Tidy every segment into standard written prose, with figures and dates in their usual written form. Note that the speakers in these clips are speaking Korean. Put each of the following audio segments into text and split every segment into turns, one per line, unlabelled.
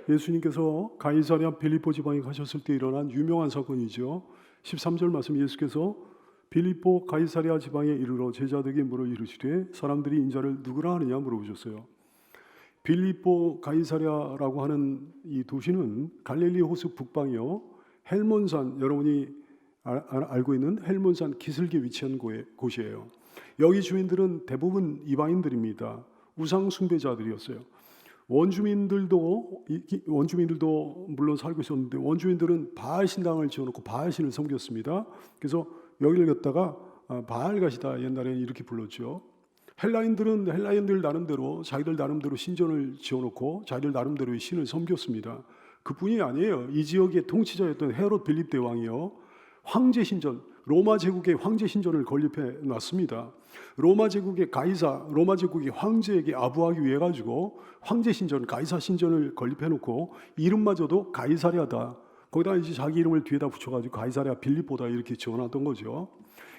예수님께서 가이사랴 빌립보 지방에 가셨을 때 일어난 유명한 사건이죠. 13절 말씀, 예수께서 빌립보 가이사랴 지방에 이르러 제자들에게 물어 이르시되 사람들이 인자를 누구라 하느냐 물어보셨어요. 빌립보 가이사랴라고 하는 이 도시는 갈릴리 호수 북방이요, 헬몬산, 여러분이 알고 있는 헬몬산 기슭에 위치한 곳이에요. 여기 주민들은 대부분 이방인들입니다. 우상 숭배자들이었어요. 원주민들도 물론 살고 있었는데 원주민들은 바알 신당을 지어놓고 바알 신을 섬겼습니다. 그래서 여기를 갖다가 바알갓이다 옛날에는 이렇게 불렀죠. 헬라인들 나름대로 자기들 나름대로 신전을 지어놓고 자기들 나름대로의 신을 섬겼습니다. 그뿐이 아니에요. 이 지역의 통치자였던 헤롯 빌립 대왕이요, 황제 신전, 로마 제국의 황제 신전을 건립해 놨습니다. 로마 제국의 황제에게 아부하기 위해 가지고 황제 신전, 가이사 신전을 건립해 놓고 이름마저도 가이사랴다. 거기다 이제 자기 이름을 뒤에다 붙여가지고 가이사랴 빌립보다 이렇게 지어놨던 거죠.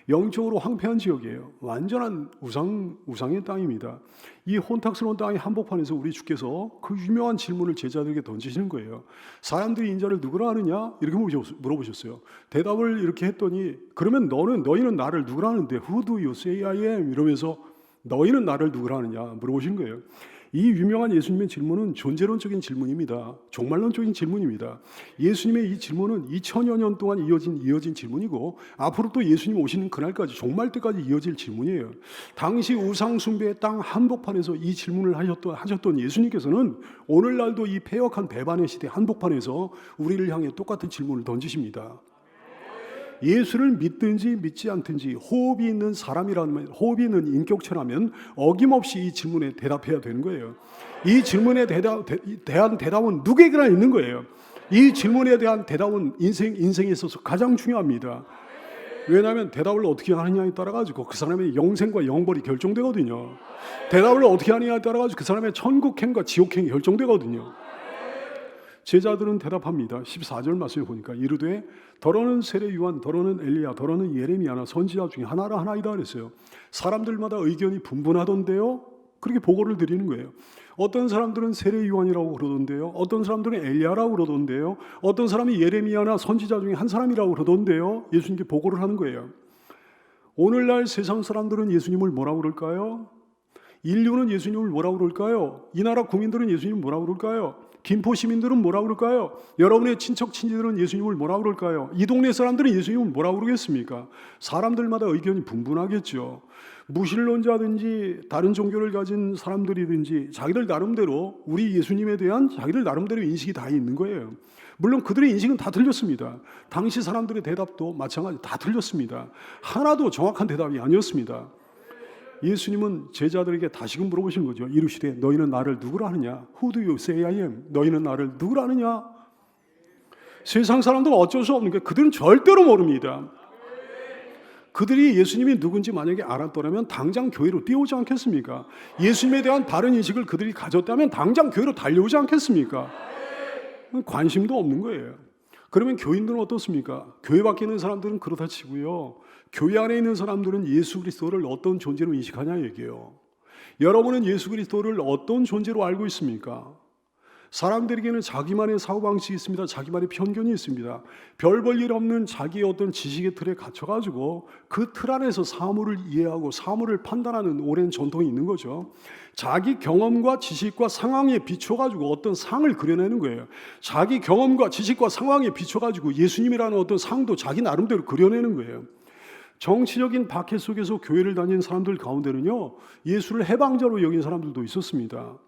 영적으로 황폐한 지역이에요. 완전한 우상의 땅입니다. 이 혼탁스러운 땅의 한복판에서 우리 주께서 그 유명한 질문을 제자들에게 던지시는 거예요. 사람들이 인자를 누구라 하느냐? 이렇게 물어보셨어요. 대답을 이렇게 했더니, 그러면 너희는 나를 누구라 하는데 Who do you say I am? 이러면서 너희는 나를 누구라 하느냐 물어보신 거예요. 이 유명한 예수님의 질문은 존재론적인 질문입니다. 종말론적인 질문입니다. 예수님의 이 질문은 2000여 년 동안 이어진 질문이고 앞으로 또 예수님 오시는 그날까지, 종말 때까지 이어질 질문이에요. 당시 우상 숭배의 땅 한복판에서 이 질문을 하셨던 예수님께서는 오늘날도 이 패역한 배반의 시대 한복판에서 우리를 향해 똑같은 질문을 던지십니다. 예수를 믿든지 믿지 않든지 호흡이 있는 사람이라면, 호흡이 있는 인격체라면 어김없이 이 질문에 대답해야 되는 거예요. 이 질문에 대한 대답은 누구에게나 있는 거예요. 이 질문에 대한 대답은 인생에 있어서 가장 중요합니다. 왜냐하면 대답을 어떻게 하느냐에 따라 가지고 그 사람의 영생과 영벌이 결정되거든요. 대답을 어떻게 하느냐에 따라 가지고 그 사람의 천국행과 지옥행이 결정되거든요. 제자들은 대답합니다. 14절 말씀에 보니까 이르되 더러는 세례 요한, 더러는 엘리야, 더러는 예레미야나 선지자 중에 하나라 하나이다 그랬어요. 사람들마다 의견이 분분하던데요. 그렇게 보고를 드리는 거예요. 어떤 사람들은 세례 요한이라고 그러던데요. 어떤 사람들은 엘리야라고 그러던데요. 어떤 사람이 예레미야나 선지자 중에 한 사람이라고 그러던데요. 예수님께 보고를 하는 거예요. 오늘날 세상 사람들은 예수님을 뭐라고 그럴까요? 인류는 예수님을 뭐라고 그럴까요? 이 나라 국민들은 예수님을 뭐라고 그럴까요? 김포 시민들은 뭐라고 그럴까요? 여러분의 친척 친지들은 예수님을 뭐라고 그럴까요? 이 동네 사람들은 예수님을 뭐라고 그러겠습니까? 사람들마다 의견이 분분하겠죠. 무신론자든지 다른 종교를 가진 사람들이든지 자기들 나름대로 우리 예수님에 대한 자기들 나름대로 인식이 다 있는 거예요. 물론 그들의 인식은 다 틀렸습니다. 당시 사람들의 대답도 마찬가지 다 틀렸습니다. 하나도 정확한 대답이 아니었습니다. 예수님은 제자들에게 다시금 물어보시는 거죠. 이르시되 너희는 나를 누구라 하느냐? Who do you say I am? 너희는 나를 누구라 하느냐? 세상 사람들은 어쩔 수 없는 게 그들은 절대로 모릅니다. 그들이 예수님이 누군지 만약에 알았더라면 당장 교회로 뛰어오지 않겠습니까? 예수님에 대한 바른 인식을 그들이 가졌다면 당장 교회로 달려오지 않겠습니까? 관심도 없는 거예요. 그러면 교인들은 어떻습니까? 교회 밖에 있는 사람들은 그렇다 치고요, 교회 안에 있는 사람들은 예수 그리스도를 어떤 존재로 인식하냐 얘기해요. 여러분은 예수 그리스도를 어떤 존재로 알고 있습니까? 사람들에게는 자기만의 사고방식이 있습니다. 자기만의 편견이 있습니다. 별 볼 일 없는 자기의 어떤 지식의 틀에 갇혀가지고 그 틀 안에서 사물을 이해하고 사물을 판단하는 오랜 전통이 있는 거죠. 자기 경험과 지식과 상황에 비춰가지고 어떤 상을 그려내는 거예요. 자기 경험과 지식과 상황에 비춰가지고 예수님이라는 어떤 상도 자기 나름대로 그려내는 거예요. 정치적인 박해 속에서 교회를 다니는 사람들 가운데는요, 예수를 해방자로 여긴 사람들도 있었습니다.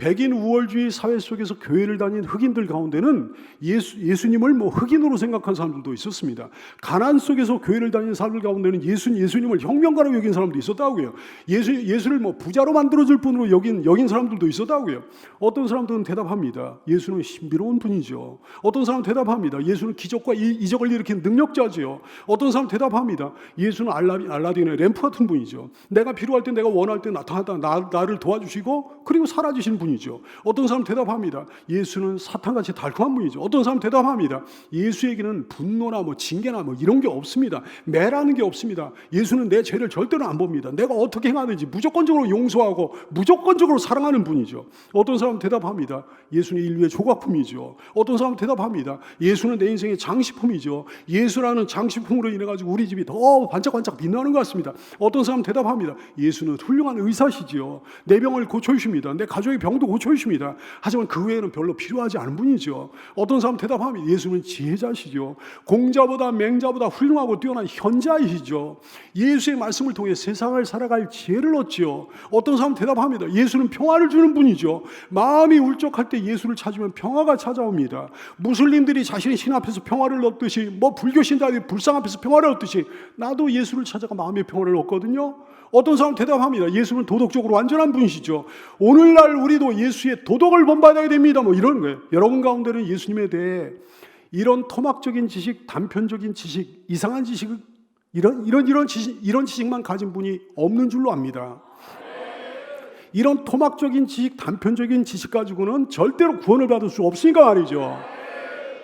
백인 우월주의 사회 속에서 교회를 다닌 흑인들 가운데는 예수님을 흑인으로 생각한 사람들도 있었습니다. 가난 속에서 교회를 다니는 사람들 가운데는 예수님을 혁명가로 여긴 사람도 있었다고요. 예수를 부자로 만들어줄 분으로 여긴 사람들도 있었다고요. 어떤 사람들은 대답합니다. 예수는 신비로운 분이죠. 어떤 사람은 대답합니다. 예수는 기적과 이적을 일으킨 능력자지요. 어떤 사람은 대답합니다. 예수는 알라딘의 램프 같은 분이죠. 내가 필요할 때, 내가 원할 때 나타났다 나를 도와주시고 그리고 사라지시는 분 분이죠. 어떤 사람 대답합니다. 예수는 사탄같이 달콤한 분이죠. 어떤 사람 대답합니다. 예수에게는 분노나 징계나 이런 게 없습니다. 매라는 게 없습니다. 예수는 내 죄를 절대로 안 봅니다. 내가 어떻게 행하든지 무조건적으로 용서하고 무조건적으로 사랑하는 분이죠. 어떤 사람 대답합니다. 예수는 인류의 조각품이죠. 어떤 사람 대답합니다. 예수는 내 인생의 장식품이죠. 예수라는 장식품으로 인해 가지고 우리 집이 더 반짝반짝 빛나는 것 같습니다. 어떤 사람 대답합니다. 예수는 훌륭한 의사시죠. 내 병을 고쳐주십니다. 내 가족의 병도 고쳐주십니다. 하지만 그 외에는 별로 필요하지 않은 분이죠. 어떤 사람 대답합니다. 예수는 지혜자시죠. 공자보다 맹자보다 훌륭하고 뛰어난 현자이시죠. 예수의 말씀을 통해 세상을 살아갈 지혜를 얻지요. 어떤 사람 대답합니다. 예수는 평화를 주는 분이죠. 마음이 울적할 때 예수를 찾으면 평화가 찾아옵니다. 무슬림들이 자신의 신 앞에서 평화를 얻듯이 불교 신자들이 불상 앞에서 평화를 얻듯이 나도 예수를 찾아가 마음의 평화를 얻거든요. 어떤 사람 대답합니다. 예수는 도덕적으로 완전한 분이시죠. 오늘날 우리도 예수의 도덕을 본받아야 됩니다. 이런 거예요. 여러분 가운데는 예수님에 대해 이런 토막적인 지식, 단편적인 지식, 이상한 지식, 이런 지식만 가진 분이 없는 줄로 압니다. 이런 토막적인 지식, 단편적인 지식 가지고는 절대로 구원을 받을 수 없으니까 말이죠.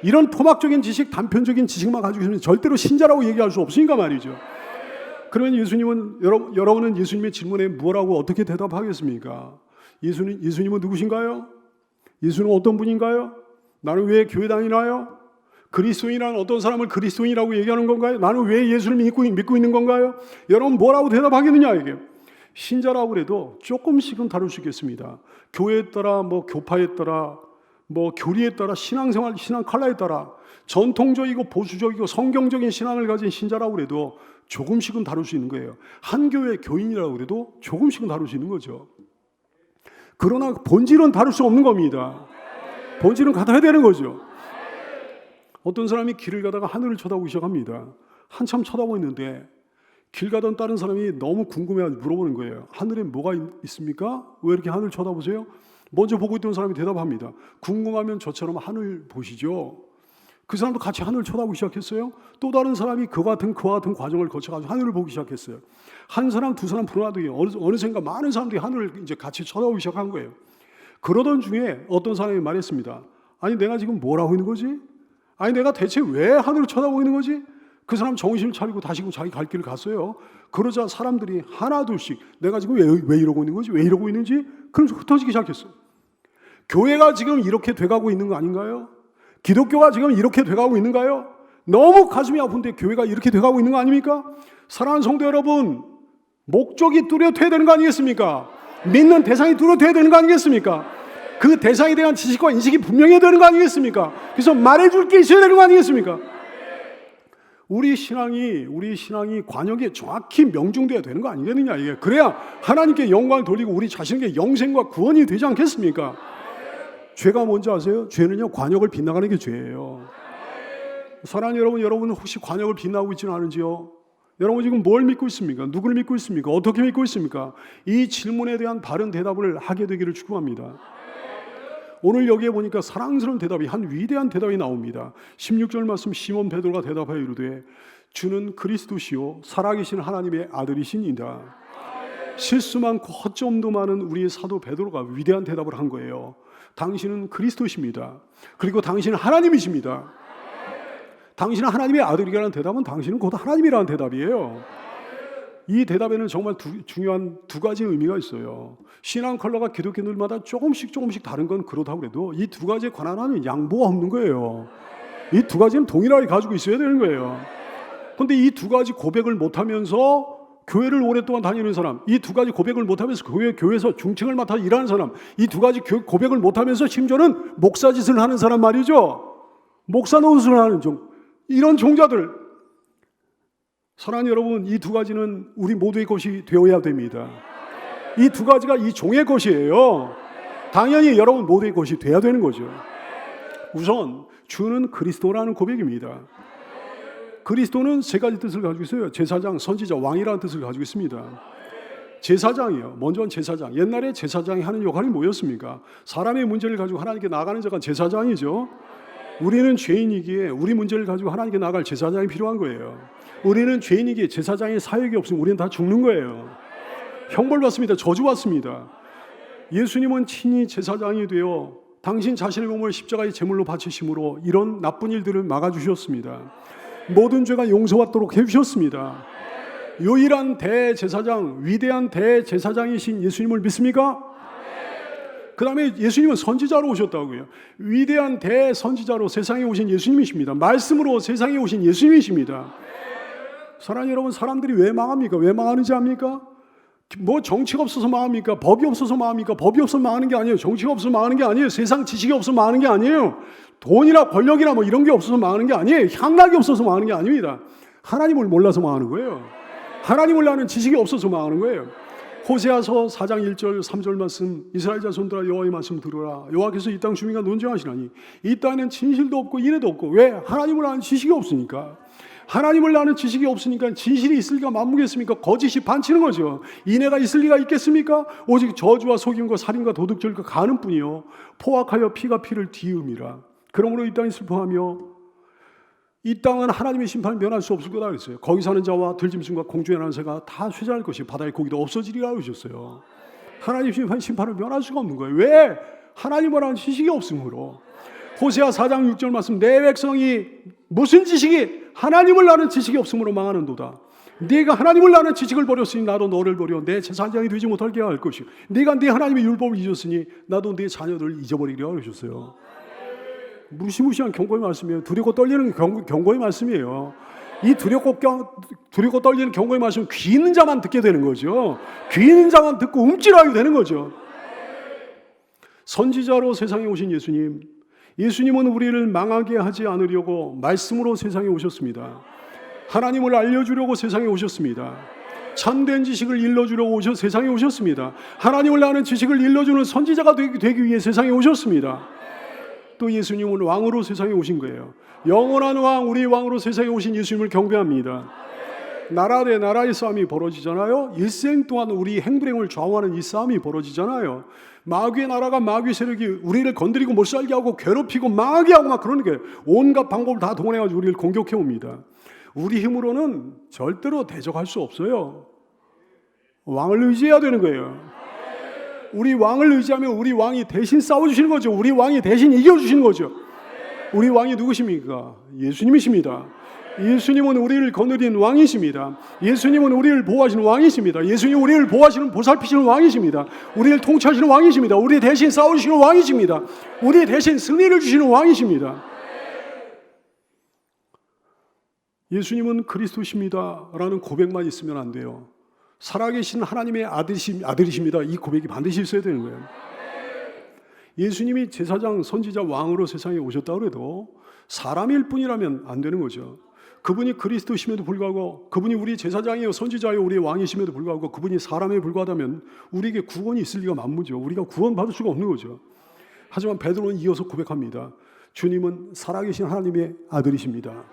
이런 토막적인 지식, 단편적인 지식만 가지고 있으면 절대로 신자라고 얘기할 수 없으니까 말이죠. 그러면 여러분은 예수님의 질문에 뭐라고 어떻게 대답하겠습니까? 예수님은 누구신가요? 예수는 어떤 분인가요? 나는 왜 교회 다니나요? 그리스도인이라는 어떤 사람을 그리스도인이라고 얘기하는 건가요? 나는 왜 예수를 믿고 있는 건가요? 여러분 뭐라고 대답하겠느냐 이게. 신자라고 그래도 조금씩은 다룰 수 있겠습니다. 교회에 따라 교파에 따라 교리에 따라 신앙생활, 신앙 컬러에 따라 전통적이고 보수적이고 성경적인 신앙을 가진 신자라고 그래도 조금씩은 다룰 수 있는 거예요. 한 교회 교인이라고 그래도 조금씩은 다룰 수 있는 거죠. 그러나 본질은 다룰 수 없는 겁니다. 본질은 같아야 되는 거죠. 어떤 사람이 길을 가다가 하늘을 쳐다보기 시작합니다. 한참 쳐다보고 있는데 길 가던 다른 사람이 너무 궁금해서 물어보는 거예요. 하늘에 뭐가 있습니까? 왜 이렇게 하늘 쳐다보세요? 먼저 보고 있던 사람이 대답합니다. 궁금하면 저처럼 하늘 보시죠. 그 사람도 같이 하늘을 쳐다보기 시작했어요. 또 다른 사람이 그와 같은 과정을 거쳐가지고 하늘을 보기 시작했어요. 한 사람, 두 사람 불어나더니 어느샌가 많은 사람들이 하늘을 이제 같이 쳐다보기 시작한 거예요. 그러던 중에 어떤 사람이 말했습니다. 아니 내가 지금 뭘 하고 있는 거지? 아니 내가 대체 왜 하늘을 쳐다보고 있는 거지? 그 사람 정신을 차리고 다시 자기 갈 길을 갔어요. 그러자 사람들이 하나 둘씩 내가 지금 왜 이러고 있는 거지? 왜 이러고 있는지? 그러면서 흩어지기 시작했어요. 교회가 지금 이렇게 돼가고 있는 거 아닌가요? 기독교가 지금 이렇게 돼가고 있는가요? 너무 가슴이 아픈데 교회가 이렇게 돼가고 있는 거 아닙니까? 사랑하는 성도 여러분, 목적이 뚜렷해야 되는 거 아니겠습니까? 믿는 대상이 뚜렷해야 되는 거 아니겠습니까? 그 대상에 대한 지식과 인식이 분명해야 되는 거 아니겠습니까? 그래서 말해줄 게 있어야 되는 거 아니겠습니까? 우리 신앙이 관역에 정확히 명중돼야 되는 거 아니겠느냐 이게. 그래야 하나님께 영광을 돌리고 우리 자신에게 영생과 구원이 되지 않겠습니까? 죄가 뭔지 아세요? 죄는요 관역을 빗나가는 게 죄예요. 사랑하는 여러분 혹시 관역을 빗나가고 있지는 않은지요? 여러분 지금 뭘 믿고 있습니까? 누구를 믿고 있습니까? 어떻게 믿고 있습니까? 이 질문에 대한 바른 대답을 하게 되기를 축복합니다. 오늘 여기에 보니까 사랑스러운 대답이, 한 위대한 대답이 나옵니다. 16절 말씀, 시몬 베드로가 대답하여 이르되 주는 그리스도시요 살아계신 하나님의 아들이시니이다. 실수 많고 허점도 많은 우리 사도 베드로가 위대한 대답을 한 거예요. 당신은 그리스도십니다. 그리고 당신은 하나님이십니다. 당신은 하나님의 아들이라는 대답은 당신은 곧 하나님이라는 대답이에요. 이 대답에는 정말 중요한 두 가지 의미가 있어요. 신앙 컬러가 기독교인들마다 조금씩 다른 건 그렇다고 해도 이 두 가지에 관한 하는 양보가 없는 거예요. 이 두 가지는 동일하게 가지고 있어야 되는 거예요. 그런데 이 두 가지 고백을 못하면서 교회를 오랫동안 다니는 사람, 이 두 가지 고백을 못하면서 교회에서 중층을 맡아 일하는 사람, 이 두 가지 고백을 못하면서 심지어는 목사짓을 하는 사람 말이죠. 목사 노릇을 하는 이런 종자들, 사랑하는 여러분, 이 두 가지는 우리 모두의 것이 되어야 됩니다. 이 두 가지가 이 종의 것이에요. 당연히 여러분 모두의 것이 되어야 되는 거죠. 우선 주는 그리스도라는 고백입니다. 그리스도는 세 가지 뜻을 가지고 있어요. 제사장, 선지자, 왕이라는 뜻을 가지고 있습니다. 제사장이요. 먼저는 제사장. 옛날에 제사장이 하는 역할이 뭐였습니까? 사람의 문제를 가지고 하나님께 나가는 자가 제사장이죠. 우리는 죄인이기에 우리 문제를 가지고 하나님께 나갈 제사장이 필요한 거예요. 우리는 죄인이기에 제사장의 사역이 없으면 우리는 다 죽는 거예요. 형벌받습니다. 저주받습니다. 예수님은 친히 제사장이 되어 당신 자신의 몸을 십자가의 제물로 바치심으로 이런 나쁜 일들을 막아주셨습니다. 모든 죄가 용서받도록 해주셨습니다. 유일한 대제사장, 위대한 대제사장이신 예수님을 믿습니까? 그 다음에 예수님은 선지자로 오셨다고요. 위대한 대선지자로 세상에 오신 예수님이십니다. 말씀으로 세상에 오신 예수님이십니다. 사랑하는 여러분, 사람들이 왜 망합니까? 왜 망하는지 압니까? 뭐 정치가 없어서 망합니까? 법이 없어서 망합니까? 법이 없어서 망하는 게 아니에요. 정치가 없어서 망하는 게 아니에요. 세상 지식이 없어서 망하는 게 아니에요. 돈이나 권력이나 뭐 이런 게 없어서 망하는 게 아니에요. 향락이 없어서 망하는 게 아닙니다. 하나님을 몰라서 망하는 거예요. 하나님을 아는 지식이 없어서 망하는 거예요. 호세아서 4장 1절 3절 말씀, 이스라엘 자손들아 여호와의 말씀 들으라. 여호와께서 이 땅 주민과 논쟁하시나니 이 땅에는 진실도 없고 인애도 없고. 왜? 하나님을 아는 지식이 없으니까. 하나님을 아는 지식이 없으니까 진실이 있을 리가 만무겠습니까? 거짓이 반치는 거죠. 인애가 있을 리가 있겠습니까? 오직 저주와 속임과 살인과 도둑질과 가는 뿐이요 포악하여 피가 피를 뒤음이라. 그러므로 이 땅이 슬퍼하며 이 땅은 하나님의 심판을 면할 수 없을 거다 그랬어요. 거기 사는 자와 들짐승과 공중에 나는 새가 다 쇠잔할 것이 바다의 고기도 없어지리라 그러셨어요. 하나님 심판을 면할 수가 없는 거예요. 왜? 하나님을 아는 지식이 없으므로. 호세아 4장 6절 말씀, 내 백성이 무슨 지식이 하나님을 아는 지식이 없으므로 망하는도다. 네가 하나님을 아는 지식을 버렸으니 나도 너를 버려 내 제사장이 되지 못하게 할 것이요 네가 네 하나님의 율법을 잊었으니 나도 네 자녀들을 잊어버리리라 그러셨어요. 무시무시한 경고의 말씀이에요. 두렵고 떨리는 경고의 말씀이에요. 이 두렵고 떨리는 경고의 말씀 귀 있는 자만 듣게 되는 거죠. 귀 있는 자만 듣고 움찔하게 되는 거죠. 선지자로 세상에 오신 예수님, 예수님은 우리를 망하게 하지 않으려고 말씀으로 세상에 오셨습니다. 하나님을 알려주려고 세상에 오셨습니다. 참된 지식을 일러주려고 세상에 오셨습니다. 하나님을 아는 지식을 일러주는 선지자가 되기 위해 세상에 오셨습니다. 또 예수님은 왕으로 세상에 오신 거예요. 영원한 왕, 우리 왕으로 세상에 오신 예수님을 경배합니다. 나라 대 나라의 싸움이 벌어지잖아요. 일생 동안 우리 행불행을 좌우하는 이 싸움이 벌어지잖아요. 마귀의 나라가 마귀 세력이 우리를 건드리고 못 살게 하고 괴롭히고 망하게 하고 막 그러는 게 온갖 방법을 다 동원해가지고 우리를 공격해 옵니다. 우리 힘으로는 절대로 대적할 수 없어요. 왕을 의지해야 되는 거예요. 우리 왕을 의지하면 우리 왕이 대신 싸워주시는 거죠. 우리 왕이 대신 이겨주시는 거죠. 우리 왕이 누구십니까? 예수님이십니다. 예수님은 우리를 거느린 왕이십니다. 예수님은 우리를 보호하시는 왕이십니다. 예수님은 우리를 보호하시는 보살피시는 왕이십니다. 우리를 통치하시는 왕이십니다. 우리 대신 싸우시는 왕이십니다. 우리 대신 승리를 주시는 왕이십니다. 예수님은 그리스도십니다 라는 고백만 있으면 안 돼요. 살아계신 하나님의 아들이십니다. 이 고백이 반드시 있어야 되는 거예요. 예수님이 제사장, 선지자, 왕으로 세상에 오셨다고 해도 사람일 뿐이라면 안 되는 거죠. 그분이 그리스도심에도 불구하고, 그분이 우리 제사장이요 선지자요 우리의 왕이심에도 불구하고 그분이 사람에 불과하다면 우리에게 구원이 있을 리가 만무죠. 우리가 구원받을 수가 없는 거죠. 하지만 베드로는 이어서 고백합니다. 주님은 살아계신 하나님의 아들이십니다.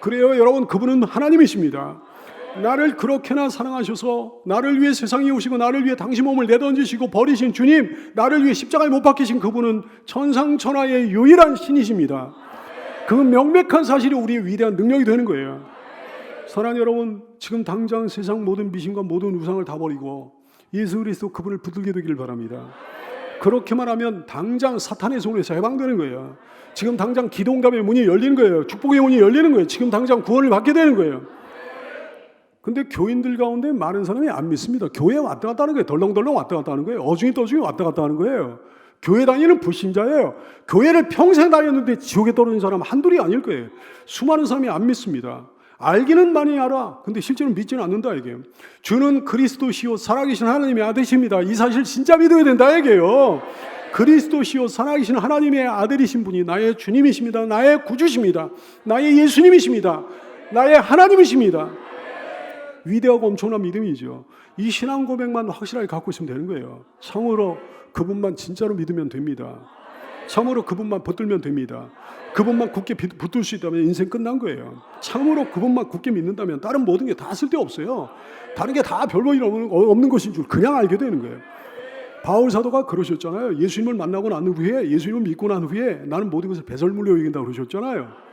그래요 여러분, 그분은 하나님이십니다. 나를 그렇게나 사랑하셔서 나를 위해 세상에 오시고 나를 위해 당신 몸을 내던지시고 버리신 주님, 나를 위해 십자가에 못 박히신 그분은 천상천하의 유일한 신이십니다. 그 명백한 사실이 우리의 위대한 능력이 되는 거예요. 사랑하는 여러분, 지금 당장 세상 모든 미신과 모든 우상을 다 버리고 예수 그리스도 그분을 붙들게 되기를 바랍니다. 그렇게만 하면 당장 사탄의 손에서 해방되는 거예요. 지금 당장 기도응답의 문이 열리는 거예요. 축복의 문이 열리는 거예요. 지금 당장 구원을 받게 되는 거예요. 근데 교인들 가운데 많은 사람이 안 믿습니다. 교회에 왔다 갔다 하는 거예요. 덜렁덜렁 왔다 갔다 하는 거예요. 어중이 떠중이 왔다 갔다 하는 거예요. 교회 다니는 불신자예요. 교회를 평생 다녔는데 지옥에 떨어진 사람 한둘이 아닐 거예요. 수많은 사람이 안 믿습니다. 알기는 많이 알아. 근데 실제로 믿지는 않는다 이게. 주는 그리스도시요 살아계신 하나님의 아들이십니다. 이 사실 진짜 믿어야 된다 이게요. 그리스도시요 살아계신 하나님의 아들이신 분이 나의 주님이십니다. 나의 구주십니다. 나의 예수님이십니다. 나의 하나님이십니다. 위대하고 엄청난 믿음이죠. 이 신앙 고백만 확실하게 갖고 있으면 되는 거예요. 참으로 그분만 진짜로 믿으면 됩니다. 참으로 그분만 붙들면 됩니다. 그분만 굳게 붙들 수 있다면 인생 끝난 거예요. 참으로 그분만 굳게 믿는다면 다른 모든 게 다 쓸데없어요. 다른 게 다 별로 없는 것인 줄 그냥 알게 되는 거예요. 바울 사도가 그러셨잖아요. 예수님을 만나고 난 후에, 예수님을 믿고 난 후에 나는 모든 것을 배설물로 여긴다고 그러셨잖아요.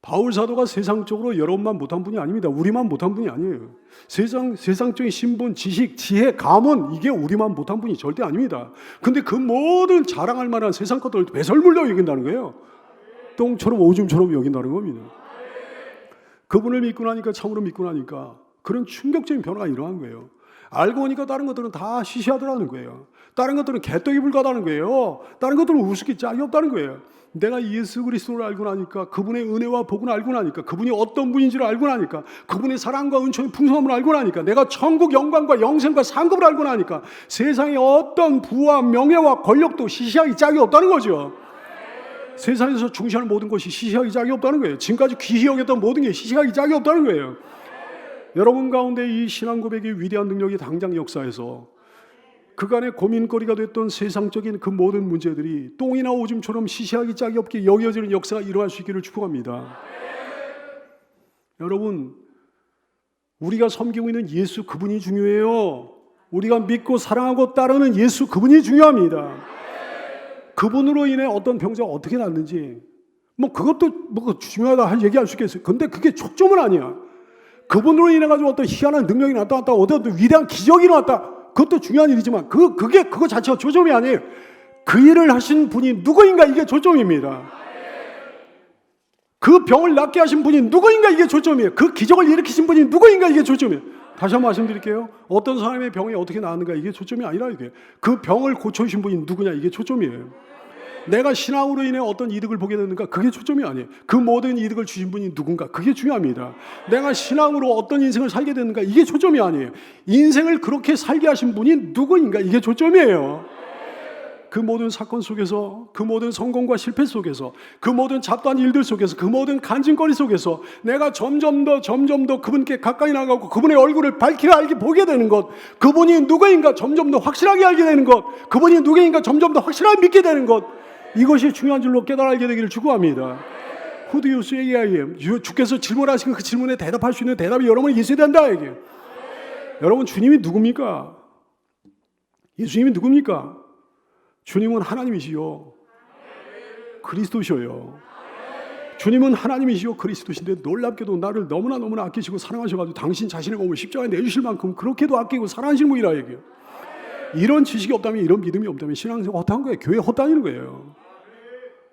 바울 사도가 세상적으로 여러분만 못한 분이 아닙니다. 우리만 못한 분이 아니에요. 세상적인 신분, 지식, 지혜, 가문, 이게 우리만 못한 분이 절대 아닙니다. 근데 그 모든 자랑할 만한 세상 것들을 배설물로 여긴다는 거예요. 똥처럼 오줌처럼 여긴다는 겁니다. 그분을 믿고 나니까, 참으로 믿고 나니까 그런 충격적인 변화가 일어난 거예요. 알고 보니까 다른 것들은 다 시시하더라는 거예요. 다른 것들은 개떡이 불가다는 거예요. 다른 것들은 우습기 짝이 없다는 거예요. 내가 예수 그리스도를 알고 나니까, 그분의 은혜와 복을 알고 나니까, 그분이 어떤 분인지를 알고 나니까, 그분의 사랑과 은총의 풍성함을 알고 나니까, 내가 천국 영광과 영생과 상급을 알고 나니까 세상에 어떤 부와 명예와 권력도 시시하기 짝이 없다는 거죠. 세상에서 중시하는 모든 것이 시시하기 짝이 없다는 거예요. 지금까지 귀히 여겼던 모든 게 시시하기 짝이 없다는 거예요. 여러분 가운데 이 신앙 고백의 위대한 능력이 당장 역사에서 그간의 고민거리가 됐던 세상적인 그 모든 문제들이 똥이나 오줌처럼 시시하기 짝이 없게 여겨지는 역사가 일어날 수 있기를 축복합니다. 여러분, 우리가 섬기고 있는 예수 그분이 중요해요. 우리가 믿고 사랑하고 따르는 예수 그분이 중요합니다. 그분으로 인해 어떤 병자가 어떻게 낫는지 그것도 중요하다 얘기할 수 있겠어요. 근데 그게 초점은 아니야. 그분으로 인해 가지고 어떤 희한한 능력이 나타났다, 어떤 위대한 기적이 일어났다, 그것도 중요한 일이지만 그거 자체가 초점이 아니에요. 그 일을 하신 분이 누구인가, 이게 초점입니다. 그 병을 낫게 하신 분이 누구인가, 이게 초점이에요. 그 기적을 일으키신 분이 누구인가, 이게 초점이에요. 다시 한번 말씀드릴게요. 어떤 사람의 병이 어떻게 나았는가, 이게 초점이 아니라 이게 그 병을 고쳐주신 분이 누구냐, 이게 초점이에요. 내가 신앙으로 인해 어떤 이득을 보게 되는가, 그게 초점이 아니에요. 그 모든 이득을 주신 분이 누군가, 그게 중요합니다. 내가 신앙으로 어떤 인생을 살게 되는가, 이게 초점이 아니에요. 인생을 그렇게 살게 하신 분이 누구인가, 이게 초점이에요. 그 모든 사건 속에서, 그 모든 성공과 실패 속에서, 그 모든 잡다한 일들 속에서, 그 모든 간증거리 속에서 내가 점점 더 그분께 가까이 나가고 그분의 얼굴을 밝히 보게 되는 것, 그분이 누구인가 점점 더 확실하게 알게 되는 것, 그분이 누구인가 점점 더 확실하게 믿게 되는 것, 이것이 중요한 줄로 깨달아 알게 되기를 축원합니다. Who do you say I am? 주께서 질문하신 그 질문에 대답할 수 있는 대답이 여러분이 있어야 된다, 이게. 여러분, 주님이 누굽니까? 예수님이 누굽니까? 주님은 하나님이시요 그리스도시요. 주님은 하나님이시요 그리스도신데 놀랍게도 나를 너무나 아끼시고 사랑하셔가지고 당신 자신의 몸을 십자가에 내주실 만큼 그렇게도 아끼고 사랑하시는 분이라 얘기해요. 이런 지식이 없다면, 이런 믿음이 없다면 신앙생활 헛한 거예요. 교회 헛다니는 거예요.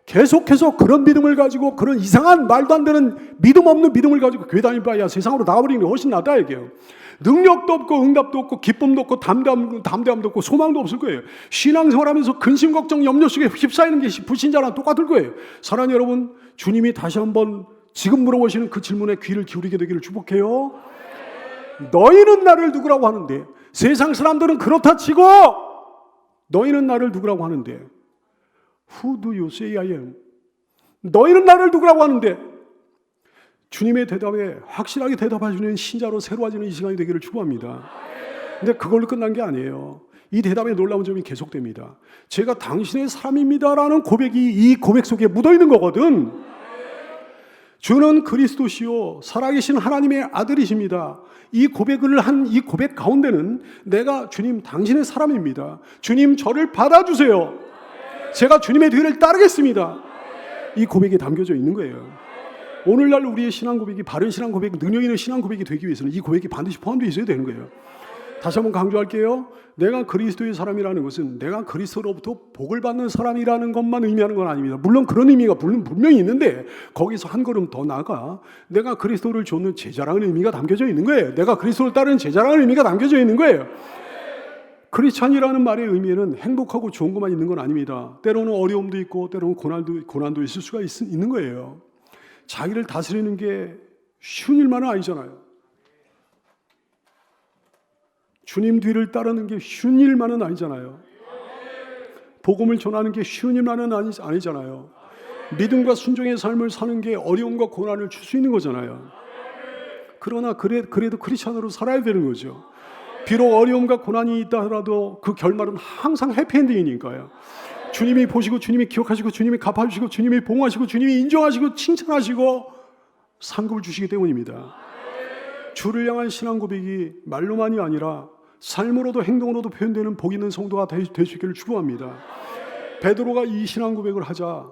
계속해서 그런 믿음을 가지고, 그런 이상한 말도 안 되는 믿음 없는 믿음을 가지고 교회 다닐 바에야 세상으로 나가버리는 게 훨씬 낫다 얘기해요. 능력도 없고 응답도 없고 기쁨도 없고 담대함도 없고 소망도 없을 거예요. 신앙생활하면서 근심 걱정 염려 속에 휩싸이는 게 불신자랑 똑같을 거예요. 사랑하는 여러분, 주님이 다시 한번 지금 물어보시는 그 질문에 귀를 기울이게 되기를 축복해요. 너희는 나를 누구라고 하는데? 세상 사람들은 그렇다 치고 너희는 나를 누구라고 하는데? Who do you say I am? 너희는 나를 누구라고 하는데? 주님의 대답에 확실하게 대답해주는 신자로 새로워지는 이 시간이 되기를 축복합니다. 근데 그걸로 끝난 게 아니에요. 이 대답의 놀라운 점이 계속됩니다. 제가 당신의 사람입니다라는 고백이 이 고백 속에 묻어있는 거거든. 주는 그리스도시요 살아계신 하나님의 아들이십니다. 이 고백을 한 이 고백 가운데는 내가 주님 당신의 사람입니다. 주님 저를 받아주세요. 제가 주님의 뒤를 따르겠습니다. 이 고백이 담겨져 있는 거예요. 오늘날 우리의 신앙 고백이 바른 신앙 고백, 능력 있는 신앙 고백이 되기 위해서는 이 고백이 반드시 포함되어 있어야 되는 거예요. 다시 한번 강조할게요. 내가 그리스도의 사람이라는 것은 내가 그리스도로부터 복을 받는 사람이라는 것만 의미하는 건 아닙니다. 물론 그런 의미가 분명히 있는데 거기서 한 걸음 더 나아가 내가 그리스도를 좇는 제자라는 의미가 담겨져 있는 거예요. 내가 그리스도를 따르는 제자라는 의미가 담겨져 있는 거예요. 크리스찬이라는 말의 의미에는 행복하고 좋은 것만 있는 건 아닙니다. 때로는 어려움도 있고 때로는 고난도 있을 수가 있는 거예요. 자기를 다스리는 게 쉬운 일만은 아니잖아요. 주님 뒤를 따르는 게 쉬운 일만은 아니잖아요. 복음을 전하는 게 쉬운 일만은 아니잖아요. 믿음과 순종의 삶을 사는 게 어려움과 고난을 줄 수 있는 거잖아요. 그러나 그래도 크리스찬으로 살아야 되는 거죠. 비록 어려움과 고난이 있다 하더라도 그 결말은 항상 해피엔딩이니까요. 주님이 보시고 주님이 기억하시고 주님이 갚아주시고 주님이 봉하시고 주님이 인정하시고 칭찬하시고 상급을 주시기 때문입니다. 주를 향한 신앙 고백이 말로만이 아니라 삶으로도 행동으로도 표현되는 복 있는 성도가 될 수 있기를 축복합니다. 베드로가 이 신앙 고백을 하자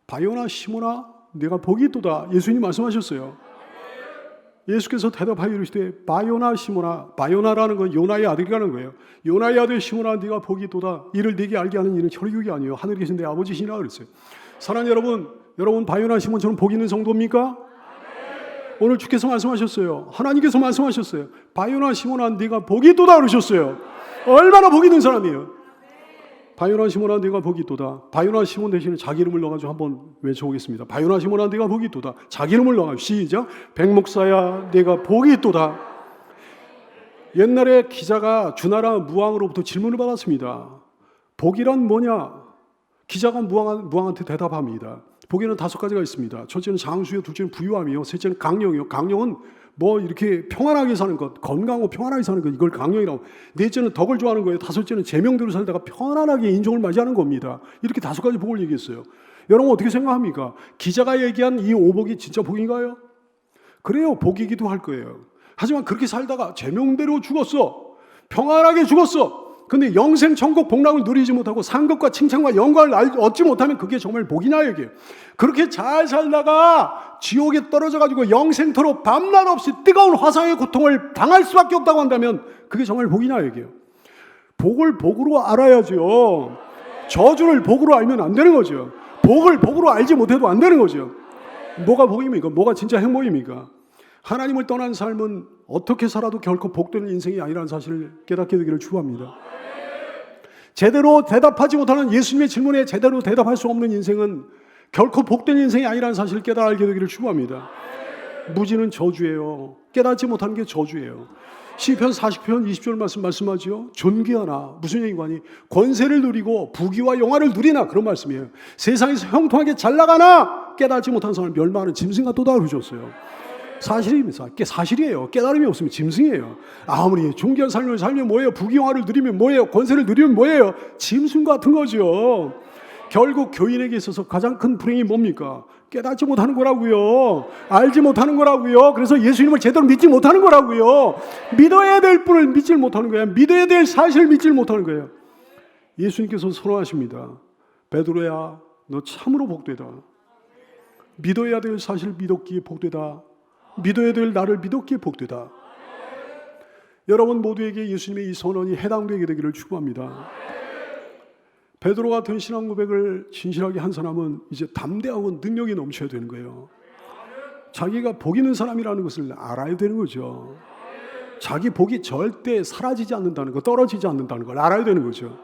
바요나 시모나 네가 복이 있도다. 예수님 말씀하셨어요. 예수께서 대답하여 이르시되 바요나 시몬아, 바요나라는 건 요나의 아들이라는 거예요. 요나의 아들 시몬아, 네가 복이 있도다. 이를 네게 알게 하는 이는 혈육이 아니요 하늘에 계신 내 아버지시니라 그랬어요. 사랑하는 여러분 바요나 시몬처럼 복 있는 성도입니까? 오늘 주께서 말씀하셨어요. 하나님께서 말씀하셨어요. 바요나 시몬아, 네가 복이 있도다 그러셨어요. 얼마나 복이 있는 사람이에요. 바요나 시몬아, 네가 복이 있도다. 바요나 시몬 대신에 자기 이름을 넣어가지고 한번 외쳐보겠습니다. 바요나 시몬아, 네가 복이 있도다. 자기 이름을 넣어가지고 시작. 백목사야, 네가 복이 있도다. 옛날에 기자가 주나라 무왕으로부터 질문을 받았습니다. 복이란 뭐냐? 기자가 무왕한테 대답합니다. 복에는 5가지가 있습니다. 첫째는 장수요, 둘째는 부유함이요, 셋째는 강령이요. 강령은 뭐 이렇게 평안하게 사는 것, 건강하고 평안하게 사는 것, 이걸 강령이라고. 넷째는 덕을 좋아하는 거예요. 다섯째는 제명대로 살다가 편안하게 인종을 맞이하는 겁니다. 이렇게 5가지 복을 얘기했어요. 여러분 어떻게 생각합니까? 기자가 얘기한 이 5복이 진짜 복인가요? 그래요, 복이기도 할 거예요. 하지만 그렇게 살다가 제명대로 죽었어. 평안하게 죽었어. 근데 영생 천국 복락을 누리지 못하고 상급과 칭찬과 영광을 얻지 못하면 그게 정말 복이냐 얘기예요. 그렇게 잘 살다가 지옥에 떨어져가지고 영생토록 밤낮 없이 뜨거운 화상의 고통을 당할 수밖에 없다고 한다면 그게 정말 복이냐 얘기예요. 복을 복으로 알아야죠. 저주를 복으로 알면 안 되는 거죠. 복을 복으로 알지 못해도 안 되는 거죠. 뭐가 복입니까? 뭐가 진짜 행복입니까? 하나님을 떠난 삶은 어떻게 살아도 결코 복되는 인생이 아니라는 사실을 깨닫게 되기를 축원합니다. 제대로 대답하지 못하는 예수님의 질문에 제대로 대답할 수 없는 인생은 결코 복된 인생이 아니라는 사실을 깨달아 알게 되기를 축원합니다. 무지는 저주예요. 깨닫지 못하는 게 저주예요. 시편 40편 20절 말씀하죠. 존귀하나, 무슨 얘기가니? 권세를 누리고 부귀와 영화를 누리나, 그런 말씀이에요. 세상에서 형통하게 잘 나가나 깨닫지 못한 사람을 멸망하는 짐승과 또다 그러셨어요. 사실입니다. 사실이에요. 깨달음이 없으면 짐승이에요. 아무리 존귀한 삶을 살면 뭐예요? 부귀영화를 누리면 뭐예요? 권세를 누리면 뭐예요? 짐승 같은 거죠. 결국 교인에게 있어서 가장 큰 불행이 뭡니까? 깨닫지 못하는 거라고요. 알지 못하는 거라고요. 그래서 예수님을 제대로 믿지 못하는 거라고요. 믿어야 될 분을 믿지 못하는 거예요. 믿어야 될 사실을 믿지 못하는 거예요. 예수님께서 선언하십니다. 베드로야, 너 참으로 복되다. 믿어야 될 사실을 믿었기에 복되다. 믿어야 될 나를 믿었기에 복되다. 여러분 모두에게 예수님의 이 선언이 해당되게 되기를 축원합니다. 베드로 같은 신앙 고백을 진실하게 한 사람은 이제 담대하고 능력이 넘쳐야 되는 거예요. 자기가 복 있는 사람이라는 것을 알아야 되는 거죠. 자기 복이 절대 사라지지 않는다는 거, 떨어지지 않는다는 걸 알아야 되는 거죠.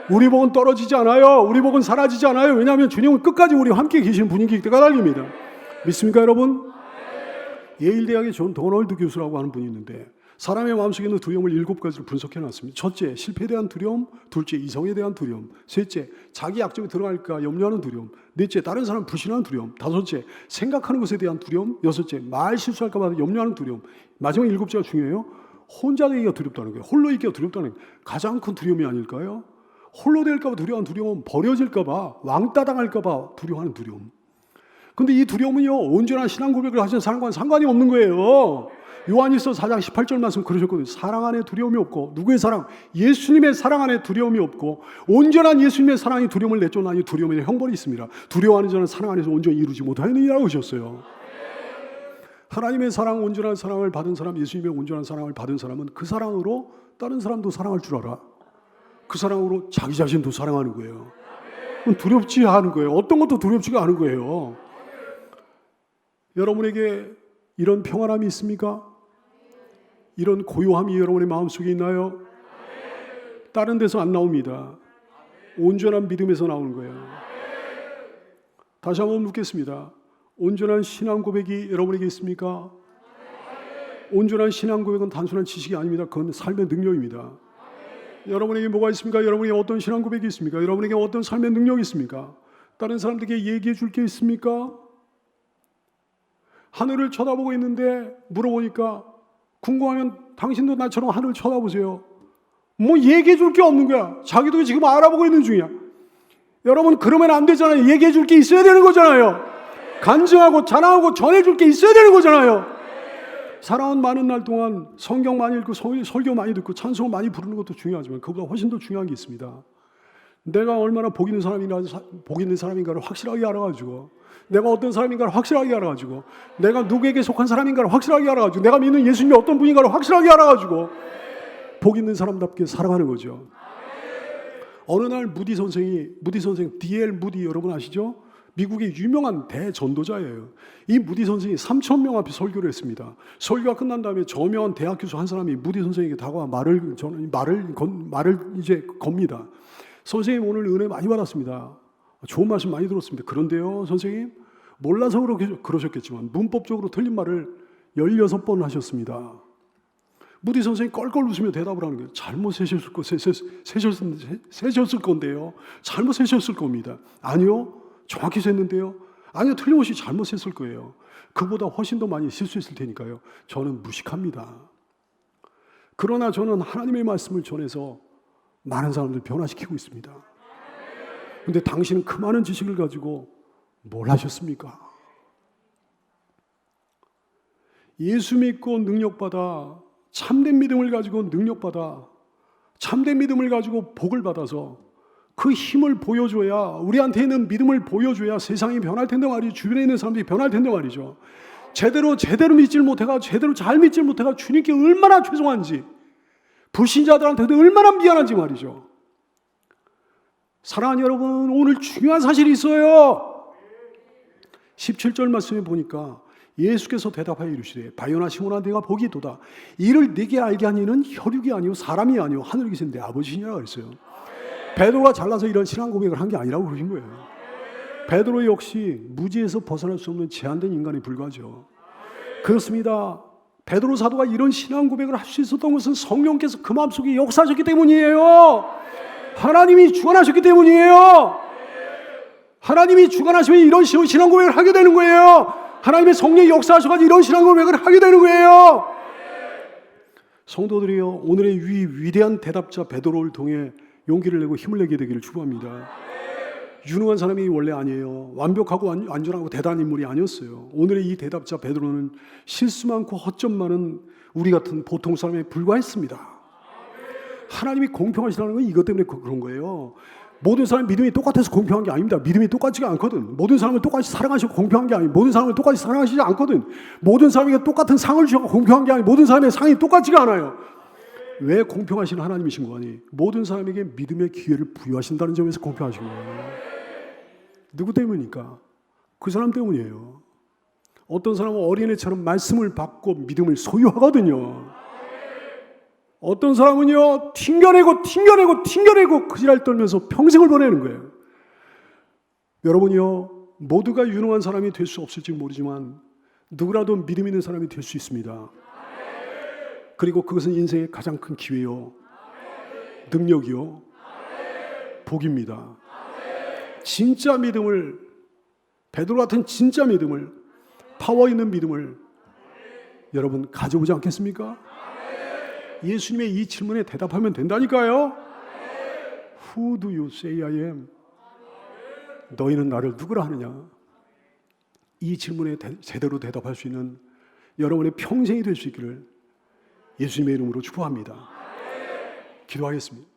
우리 복은 떨어지지 않아요. 우리 복은 사라지지 않아요. 왜냐하면 주님은 끝까지 우리와 함께 계신 분이기 때문에 달립니다. 믿습니까 여러분? 예일대학의 존 도널드 교수라고 하는 분이 있는데 사람의 마음속에 있는 두려움을 7가지로 분석해 놨습니다. 첫째, 실패에 대한 두려움. 둘째, 이성에 대한 두려움. 셋째, 자기 약점에 들어갈까 염려하는 두려움. 넷째, 다른 사람 불신하는 두려움. 다섯째, 생각하는 것에 대한 두려움. 여섯째, 말 실수할까 봐 염려하는 두려움. 마지막 7째가 중요해요. 혼자 되기가 두렵다는 거예요. 홀로 있기가 두렵다는 거예요. 가장 큰 두려움이 아닐까요? 홀로 될까 봐 두려워하는 두려움은 버려질까 봐, 왕따 당할까 봐 두려워하는 두려움. 근데 이 두려움은요, 온전한 신앙 고백을 하시는 사람과는 상관이 없는 거예요. 요한일서 4장 18절 말씀 그러셨거든요. 사랑 안에 두려움이 없고, 누구의 사랑? 예수님의 사랑 안에 두려움이 없고, 온전한 예수님의 사랑이 두려움을 내쫓나니 두려움에 형벌이 있습니다. 두려워하는 자는 사랑 안에서 온전히 이루지 못하느니라고 하셨어요. 하나님의 사랑, 온전한 사랑을 받은 사람, 예수님의 온전한 사랑을 받은 사람은 그 사랑으로 다른 사람도 사랑할 줄 알아. 그 사랑으로 자기 자신도 사랑하는 거예요. 두렵지 않은 거예요. 어떤 것도 두렵지가 않은 거예요. 여러분에게 이런 평안함이 있습니까? 이런 고요함이 여러분의 마음속에 있나요? 다른 데서 안 나옵니다. 온전한 믿음에서 나오는 거예요. 다시 한번 묻겠습니다. 온전한 신앙 고백이 여러분에게 있습니까? 온전한 신앙 고백은 단순한 지식이 아닙니다. 그건 삶의 능력입니다. 여러분에게 뭐가 있습니까? 여러분에게 어떤 신앙 고백이 있습니까? 여러분에게 어떤 삶의 능력이 있습니까? 다른 사람들에게 얘기해 줄 게 있습니까? 하늘을 쳐다보고 있는데 물어보니까 궁금하면 당신도 나처럼 하늘을 쳐다보세요. 뭐 얘기해 줄 게 없는 거야. 자기도 지금 알아보고 있는 중이야. 여러분 그러면 안 되잖아요. 얘기해 줄 게 있어야 되는 거잖아요. 간증하고 자랑하고 전해줄 게 있어야 되는 거잖아요. 살아온 많은 날 동안 성경 많이 읽고 설교 많이 듣고 찬송 많이 부르는 것도 중요하지만 그보다 훨씬 더 중요한 게 있습니다. 내가 얼마나 복 있는 사람인가를 확실하게 알아가지고, 내가 어떤 사람인가를 확실하게 알아가지고, 내가 누구에게 속한 사람인가를 확실하게 알아가지고, 내가 믿는 예수님이 어떤 분인가를 확실하게 알아가지고 복 있는 사람답게 살아가는 거죠. 어느 날 무디 선생 D.L. 무디 여러분 아시죠? 미국의 유명한 대전도자예요. 이 무디 선생이 3,000명 앞에 설교를 했습니다. 설교가 끝난 다음에 저명한 대학 교수 한 사람이 무디 선생에게 다가와 말을 이제 겁니다. 선생님 오늘 은혜 많이 받았습니다. 좋은 말씀 많이 들었습니다. 그런데요 선생님, 몰라서 그러셨겠지만 문법적으로 틀린 말을 16번 하셨습니다. 무디 선생이 껄껄 웃으며 대답을 하는 거예요. 잘못 세셨을 건데요. 잘못 세셨을 겁니다. 아니요, 정확히 셌는데요. 아니요, 틀림없이 잘못 셌을 거예요. 그보다 훨씬 더 많이 실수했을 테니까요. 저는 무식합니다. 그러나 저는 하나님의 말씀을 전해서 많은 사람들 변화시키고 있습니다. 그런데 당신은 그 많은 지식을 가지고 뭘 하셨습니까? 예수 믿고 능력받아, 참된 믿음을 가지고 능력받아, 참된 믿음을 가지고 복을 받아서 그 힘을 보여줘야, 우리한테 있는 믿음을 보여줘야 세상이 변할 텐데 말이죠. 주변에 있는 사람들이 변할 텐데 말이죠. 제대로 믿질 못해가, 제대로 잘 믿질 못해가 주님께 얼마나 죄송한지, 불신자들한테도 얼마나 미안한지 말이죠. 사랑하는 여러분, 오늘 중요한 사실이 있어요. 17절 말씀에 보니까 예수께서 대답하여 이르시되 바요나 시몬아 네가 복이 있도다. 이를 네게 알게 한 이는 혈육이 아니요 사람이 아니요 하늘에 계신 내 아버지니라 그랬어요. 베드로가 잘나서 이런 신앙 고백을 한 게 아니라고 그러신 거예요. 베드로 역시 무지에서 벗어날 수 없는 제한된 인간에 불과하죠. 그렇습니다. 베드로 사도가 이런 신앙 고백을 할 수 있었던 것은 성령께서 그 마음속에 역사하셨기 때문이에요. 하나님이 주관하셨기 때문이에요. 하나님이 주관하시면 이런 신앙 고백을 하게 되는 거예요. 하나님의 성령이 역사하셔가지고 이런 신앙 고백을 하게 되는 거예요. 성도들이요, 오늘의 위대한 대답자 베드로를 통해 용기를 내고 힘을 내게 되기를 축복합니다. 유능한 사람이 원래 아니에요. 완벽하고 완전하고 대단한 인물이 아니었어요. 오늘의 이 대답자 베드로는 실수 많고 허점 많은 우리 같은 보통 사람에 불과했습니다. 하나님이 공평하시다는 건 이것 때문에 그런 거예요. 모든 사람 믿음이 똑같아서 공평한 게 아닙니다. 믿음이 똑같지가 않거든. 모든 사람을 똑같이 사랑하시고 공평한 게 아니고, 모든 사람을 똑같이 사랑하시지 않거든. 모든 사람에게 똑같은 상을 주시고 공평한 게 아니고, 모든 사람의 상이 똑같지가 않아요. 왜 공평하신 하나님이신 거니? 모든 사람에게 믿음의 기회를 부여하신다는 점에서 공평하신 거예요. 누구 때문입니까? 그 사람 때문이에요. 어떤 사람은 어린애처럼 말씀을 받고 믿음을 소유하거든요. 어떤 사람은요, 튕겨내고 그 지랄 떨면서 평생을 보내는 거예요. 여러분이요, 모두가 유능한 사람이 될 수 없을지 모르지만 누구라도 믿음 있는 사람이 될 수 있습니다. 그리고 그것은 인생의 가장 큰 기회요, 능력이요, 복입니다. 진짜 믿음을, 베드로 같은 진짜 믿음을, 파워 있는 믿음을 여러분 가져보지 않겠습니까? 예수님의 이 질문에 대답하면 된다니까요. Who do you say I am? 너희는 나를 누구라 하느냐? 이 질문에 제대로 대답할 수 있는 여러분의 평생이 될 수 있기를 예수님의 이름으로 축복합니다. 기도하겠습니다.